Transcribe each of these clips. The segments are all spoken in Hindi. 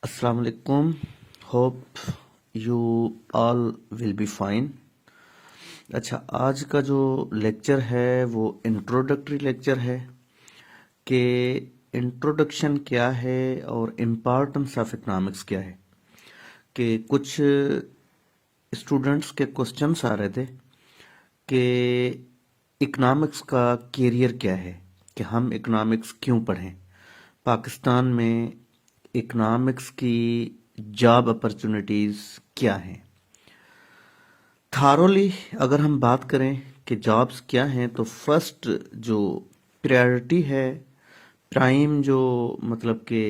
Assalamu alaikum. Hope you all will be fine. अच्छा, आज का जो लेक्चर है वो इंट्रोडक्टरी लेक्चर है कि इंट्रोडक्शन क्या है और इम्पोर्टेंस ऑफ इकोनॉमिक्स क्या है। कि कुछ स्टूडेंट्स के क्वेश्चंस आ रहे थे कि इकोनॉमिक्स का कैरियर क्या है, कि हम इकोनॉमिक्स क्यों पढ़ें, पाकिस्तान में इकोनॉमिक्स की जॉब अपॉर्चुनिटीज़ क्या हैं। थारोली अगर हम बात करें कि जॉब्स क्या हैं, तो फर्स्ट जो प्रायोरिटी है, प्राइम जो मतलब कि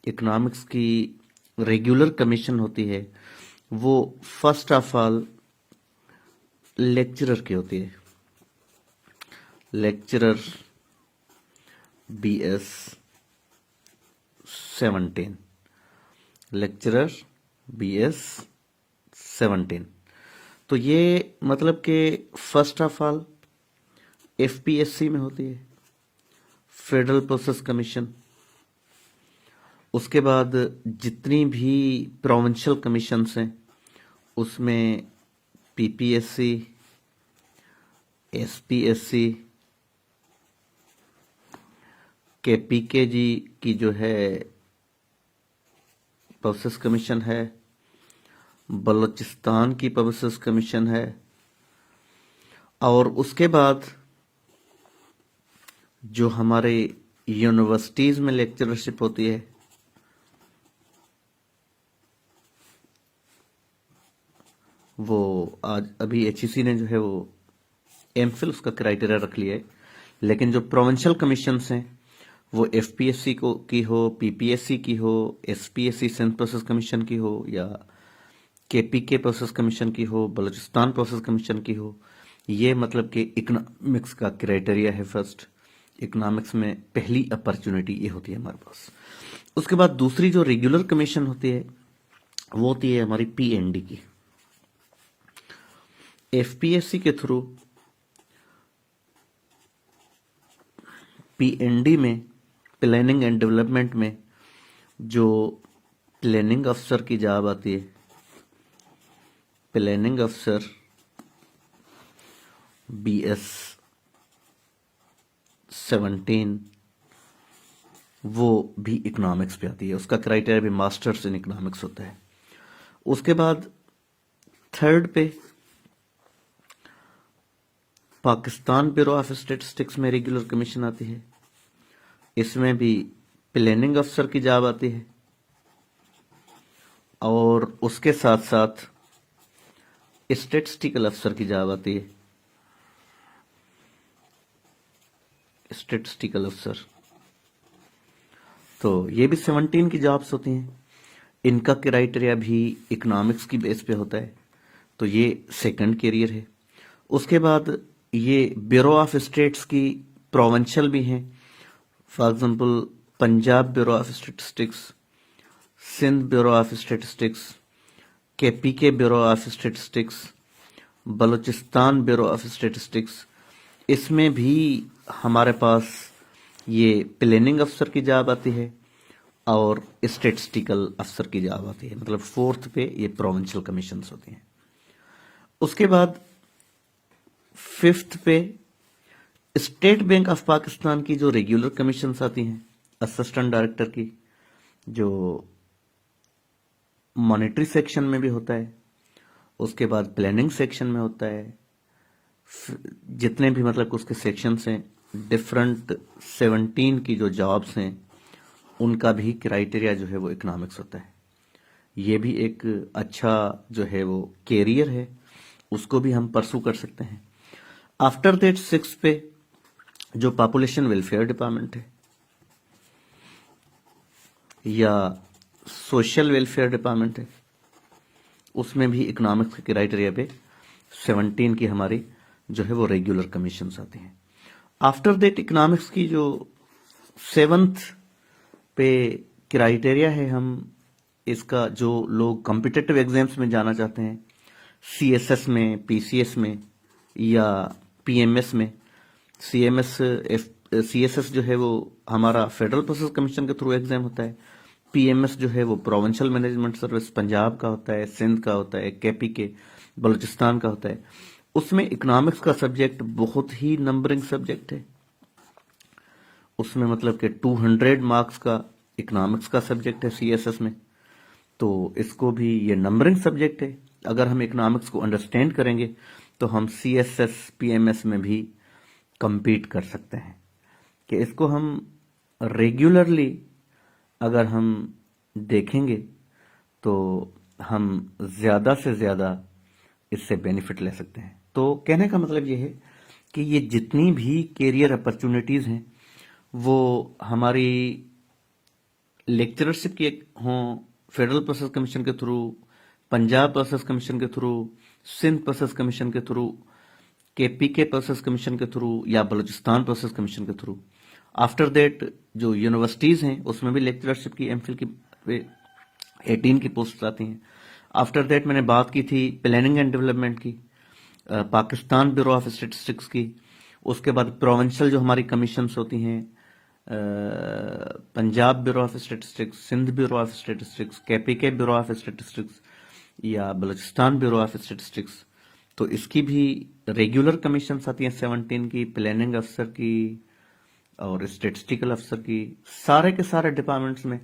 इकोनॉमिक्स की रेगुलर कमीशन होती है, वो फर्स्ट ऑफ ऑल लेक्चरर की होती है। Lecturer BS 17, lecturer BS 17। तो ये मतलब कि फर्स्ट ऑफ ऑल FPSC में होती है, फेडरल प्रोसेस कमीशन। उसके बाद जितनी भी प्रोविंशियल कमीशंस हैं उसमें PPSC, SPSC, KPKG की जो है प्रोसेस कमीशन है, बलूचिस्तान की प्रोसेस कमीशन है, और उसके बाद जो हमारे यूनिवर्सिटीज में लेक्चरशिप होती है वो आज अभी HEC ने जो है वो MPhil उसका क्राइटेरिया रख लिया है। लेकिन जो प्रोविंशियल कमीशंस हैं वो FPSC को की हो, PPSC की हो, SPSC सिंध प्रोसेस कमीशन की हो, या KPK प्रोसेस कमीशन की हो, बलूचिस्तान प्रोसेस कमीशन की हो, ये मतलब कि इकोनॉमिक्स का क्राइटेरिया है। फर्स्ट इकोनॉमिक्स में पहली अपॉर्चुनिटी ये होती है हमारे पास। उसके बाद दूसरी जो रेगुलर कमीशन होती है वो होती है हमारी PND की। FPSC के थ्रू PND में, प्लानिंग एंड डेवलपमेंट में, जो प्लानिंग अफसर की जॉब आती है, प्लानिंग अफसर BS 17, वो भी इकोनॉमिक्स पे आती है। उसका क्राइटेरिया भी मास्टर्स इन इकोनॉमिक्स होता है। उसके बाद थर्ड पे पाकिस्तान ब्यूरो ऑफ स्टैटिस्टिक्स में रेगुलर कमीशन आती है। इसमें भी प्लानिंग अफसर की जॉब आती है, और उसके साथ साथ स्टैटिस्टिकल अफसर की जॉब आती है। स्टैटिस्टिकल अफसर, तो ये भी 17 की जॉब्स होती हैं। इनका क्राइटेरिया भी इकोनॉमिक्स की बेस पे होता है, तो ये सेकंड कैरियर है। उसके बाद ये ब्यूरो ऑफ स्टेट्स की प्रोविंशियल भी हैं। For example Punjab bureau of statistics, Sindh bureau of statistics, KPK bureau of statistics, Balochistan bureau of statistics. इसमें भी हमारे पास ये प्लानिंग अफसर की जॉब आती है और स्टैटिस्टिकल अफसर की जॉब आती है। मतलब फोर्थ पे ये प्रोविंशियल कमीशंस होती हैं। उसके बाद फिफ्थ पे स्टेट बैंक ऑफ पाकिस्तान की जो रेगुलर कमीशंस आती हैं, असिस्टेंट डायरेक्टर की, जो मॉनेटरी सेक्शन में भी होता है, उसके बाद प्लानिंग सेक्शन में होता है। जितने भी मतलब उसके सेक्शंस हैं, डिफरेंट 17 की जो जॉब्स हैं, उनका भी क्राइटेरिया जो है वो इकोनॉमिक्स होता है। ये भी एक अच्छा जो है वो कैरियर है, उसको भी हम परसू कर सकते हैं। आफ्टर दैट 6 पे जो पॉपुलेशन वेलफेयर डिपार्टमेंट है या सोशल वेलफेयर डिपार्टमेंट है, उसमें भी इकोनॉमिक्स के क्राइटेरिया पे 17 की हमारी जो है वो रेगुलर कमीशंस आती हैं। आफ्टर दैट इकोनॉमिक्स की जो 7th पे क्राइटेरिया है, हम इसका जो लोग कॉम्पिटिटिव एग्जाम्स में जाना चाहते हैं, CSS में, PCS में या PMS में, CSS जो है वो हमारा फेडरल प्रोसेस कमीशन के थ्रू एग्जाम होता है, पीएमएस जो है वो प्रोविंशियल मैनेजमेंट सर्विस पंजाब का होता है, सिंध का होता है, केपी के बलूचिस्तान का होता है। उसमें इकोनॉमिक्स का सब्जेक्ट बहुत ही नंबरिंग सब्जेक्ट है। उसमें मतलब कि 200 मार्क्स का इकोनॉमिक्स का सब्जेक्ट है सीएसएस में। तो इसको भी ये नंबरिंग सब्जेक्ट है। अगर हम इकोनॉमिक्स को अंडरस्टैंड करेंगे तो हम सीएसएस पीएमएस में भी compete कर सकते हैं कि इसको हम रेगुलरली अगर हम देखेंगे तो हम ज़्यादा से ज़्यादा इससे बेनिफिट ले सकते हैं। तो कहने का मतलब ये है कि ये जितनी भी कैरियर अपॉर्चुनिटीज़ हैं वो हमारी लेक्चरशिप की हों, फेडरल प्रोसेस कमीशन के थ्रू, पंजाब प्रोसेस कमीशन के थ्रू, सिंध प्रोसेस कमीशन के थ्रू, केपीके प्रोसेस कमीशन के थ्रू या बलूचिस्तान प्रोसेस कमीशन के थ्रू। आफ्टर दैट जो यूनिवर्सिटीज़ हैं उसमें भी लेक्चरशिप की एमफिल की 18 की पोस्ट आती हैं। आफ्टर दैट मैंने बात की थी प्लानिंग एंड डेवलपमेंट की, पाकिस्तान ब्यूरो ऑफ स्टेटिस्टिक्स की। उसके बाद प्रोविंशियल जो हमारी कमीशंस होती हैं, Punjab bureau of statistics, Sindh bureau of statistics, KPK bureau of statistics या बलूचिस्तान ब्यूरो ऑफ स्टेटिस्टिक्स। तो इसकी भी रेगुलर कमीशंस आती हैं 17 की, प्लानिंग अफसर की और स्टेटिस्टिकल अफसर की, सारे के सारे डिपार्टमेंट्स में।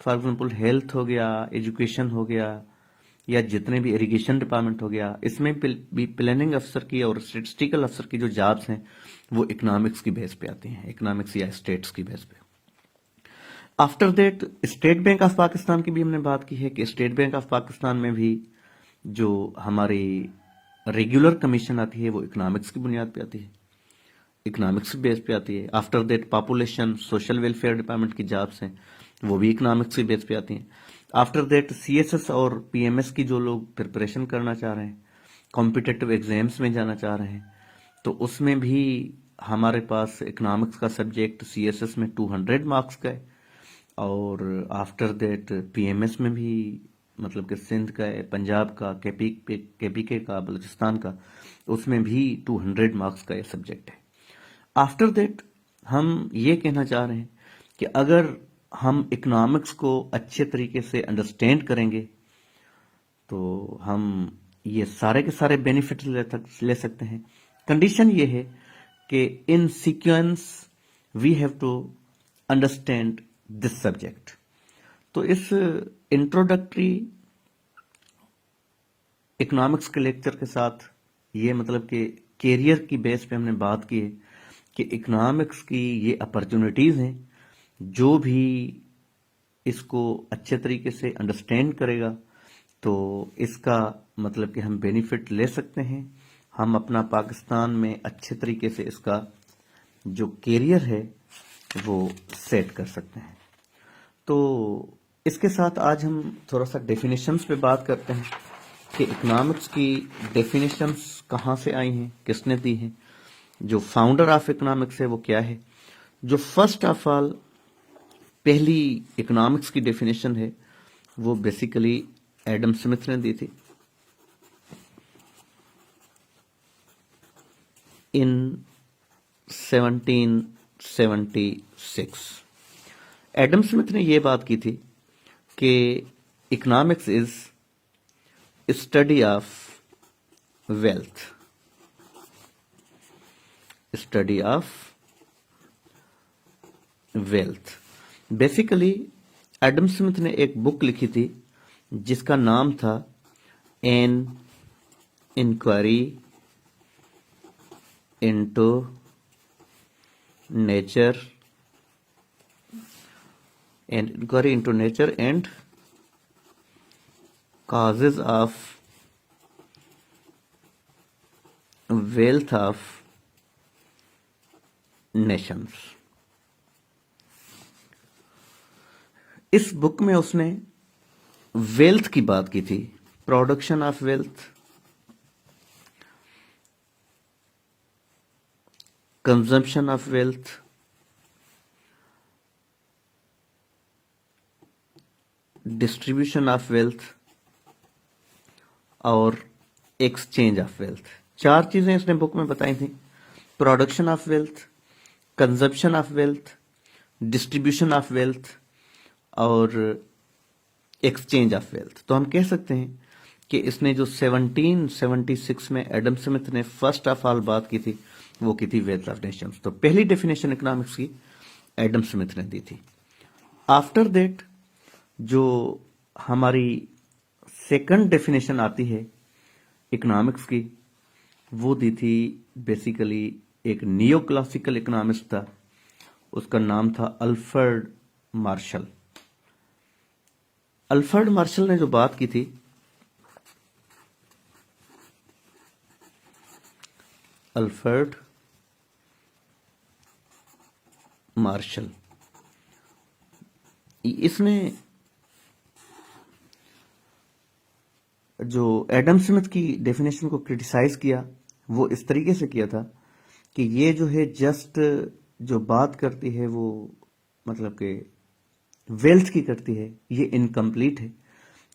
फॉर एग्जांपल हेल्थ हो गया, एजुकेशन हो गया या जितने भी इरिगेशन डिपार्टमेंट हो गया, इसमें भी प्लानिंग अफसर की और स्टेटिस्टिकल अफसर की जो जॉब्स हैं वो इकोनॉमिक्स की बेस पे आती हैं, इकोनॉमिक्स या स्टेट्स की बेस पे। After that state bank of Pakistan की भी हमने बात की है कि स्टेट बैंक ऑफ पाकिस्तान में भी जो हमारी रेगुलर कमीशन आती है वो इकोनॉमिक्स की बुनियाद पे आती है, इकोनॉमिक्स बेस पे आती है। After that population social welfare department की जॉब्स हैं वो भी इकोनॉमिक्स के बेस पे आती हैं। आफ्टर दैट सीएसएस और पीएमएस की जो लोग प्रिपरेशन करना चाह रहे हैं, कॉम्पिटिटिव एग्जाम्स में जाना चाह रहे हैं, तो उसमें भी हमारे पास इकोनॉमिक्स का सब्जेक्ट सीएसएस में 200 मार्क्स का है और आफ्टर दैट पीएमएस में भी मतलब कि सिंध का है, पंजाब का, केपीके का, बलूचिस्तान का, उसमें भी 200 मार्क्स का ये सब्जेक्ट है। आफ्टर दैट हम ये कहना चाह रहे हैं कि अगर हम इकोनॉमिक्स को अच्छे तरीके से अंडरस्टैंड करेंगे तो हम ये सारे के सारे बेनिफिट ले सकते हैं। कंडीशन ये है कि in sequence we have to understand this subject. तो इस इंट्रोडक्टरी इकोनॉमिक्स के लेक्चर के साथ ये मतलब कि कैरियर की बेस पे हमने बात की है कि इकोनॉमिक्स की ये अपॉर्चुनिटीज़ हैं, जो भी इसको अच्छे तरीके से अंडरस्टैंड करेगा तो इसका मतलब कि हम बेनिफिट ले सकते हैं। हम अपना पाकिस्तान में अच्छे तरीके से इसका जो कैरियर है वो सेट कर सकते हैं। तो इसके साथ आज हम थोड़ा सा डेफिनेशंस पे बात करते हैं कि इकोनॉमिक्स की डेफिनेशंस कहाँ से आई हैं, किसने दी हैं, जो फाउंडर ऑफ इकोनॉमिक्स है वो क्या है। जो फर्स्ट ऑफ ऑल पहली इकोनॉमिक्स की डेफिनेशन है वो बेसिकली एडम स्मिथ ने दी थी इन 1776। एडम स्मिथ ने ये बात की थी कि economics is study of wealth, study of wealth. Basically Adam Smith ने एक बुक लिखी थी जिसका नाम था an inquiry into nature, an inquiry into nature and causes of wealth of nations। इस बुक में उसने वेल्थ की बात की थी, production of wealth, consumption of wealth, distribution of wealth और एक्सचेंज ऑफ वेल्थ। चार चीजें इसने बुक में बताई थी, production of wealth, consumption of wealth, distribution of wealth और एक्सचेंज ऑफ वेल्थ। तो हम कह सकते हैं कि इसने जो 1776 में एडम स्मिथ ने फर्स्ट ऑफ ऑल बात की थी, वो की थी वेल्थ ऑफ नेशंस। तो पहली डेफिनेशन इकोनॉमिक्स की एडम स्मिथ ने दी थी। आफ्टर दैट जो हमारी सेकंड डेफिनेशन आती है इकोनॉमिक्स की, वो दी थी बेसिकली एक नियो क्लासिकल इकोनॉमिस्ट था, उसका नाम था अल्फ्रेड मार्शल। अल्फ्रेड मार्शल ने जो बात की थी, अल्फ्रेड मार्शल, इसने जो एडम स्मिथ की डेफिनेशन को क्रिटिसाइज किया, वो इस तरीके से किया था कि ये जो है जस्ट जो बात करती है वो मतलब कि वेल्थ की करती है, ये इनकम्प्लीट है।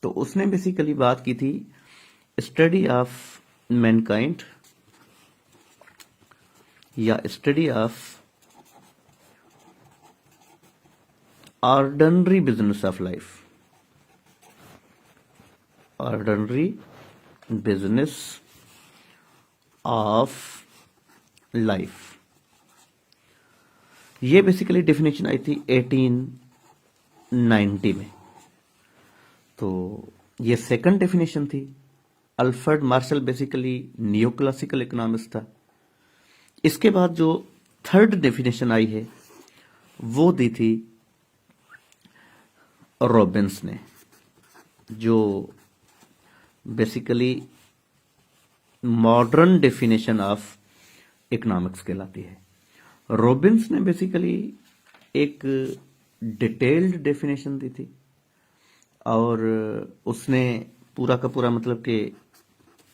तो उसने बेसिकली बात की थी स्टडी ऑफ मैनकाइंड या study of ordinary business of life, ordinary business of life. ये बेसिकली डेफिनेशन आई थी 1890 में। तो ये सेकंड डेफिनेशन थी। Alfred Marshall basically neo classical economist था। इसके बाद जो थर्ड डेफिनेशन आई है वो दी थी रॉबिन्स ने, जो basically modern definition of economics कहलाती है। रॉबिन्स ने बेसिकली एक डिटेल्ड डेफिनेशन दी थी और उसने पूरा का पूरा मतलब कि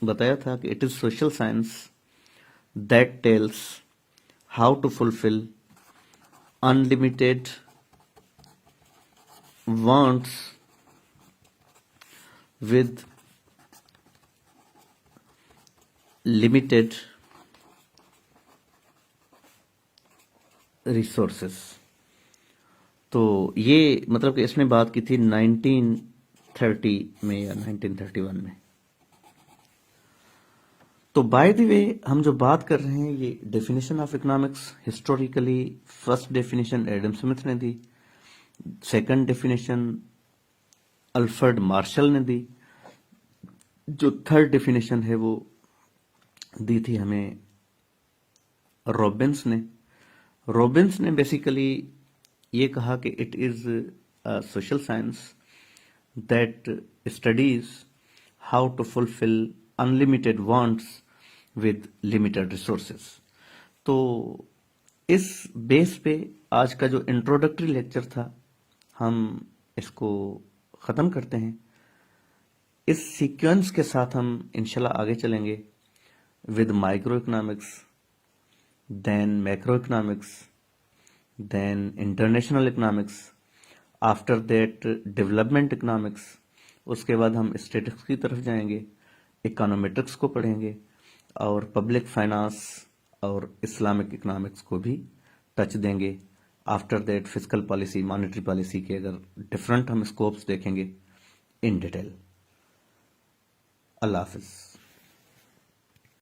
बताया था कि it is social science that tells how to fulfil unlimited wants with limited resources. तो ये मतलब कि इसने बात की थी 1930 में या 1931 में। तो बाय द वे हम जो बात कर रहे हैं ये definition of economics, historically first definition Adam Smith ने दी, सेकंड डेफिनेशन अल्फ्रेड मार्शल ने दी, जो थर्ड डेफिनेशन है वो दी थी हमें रॉबिन्स ने। रॉबिन्स ने बेसिकली ये कहा कि it is a social science that studies how to fulfil unlimited wants with limited resources. तो इस बेस पे आज का जो इंट्रोडक्टरी लेक्चर था हम इसको ख़त्म करते हैं। इस सीक्वेंस के साथ हम इंशाल्लाह आगे चलेंगे with micro economics, then macro economics, then international economics, after that development economics. उसके बाद हम स्टैटिस्टिक्स की तरफ जाएंगे, इकोनोमेट्रिक्स को पढ़ेंगे और पब्लिक फाइनेंस और इस्लामिक इकोनॉमिक्स को भी टच देंगे। After that physical policy, monetary policy के अगर डिफरेंट हम स्कोप्स देखेंगे इन डिटेल। अल्लाह हाफिज़।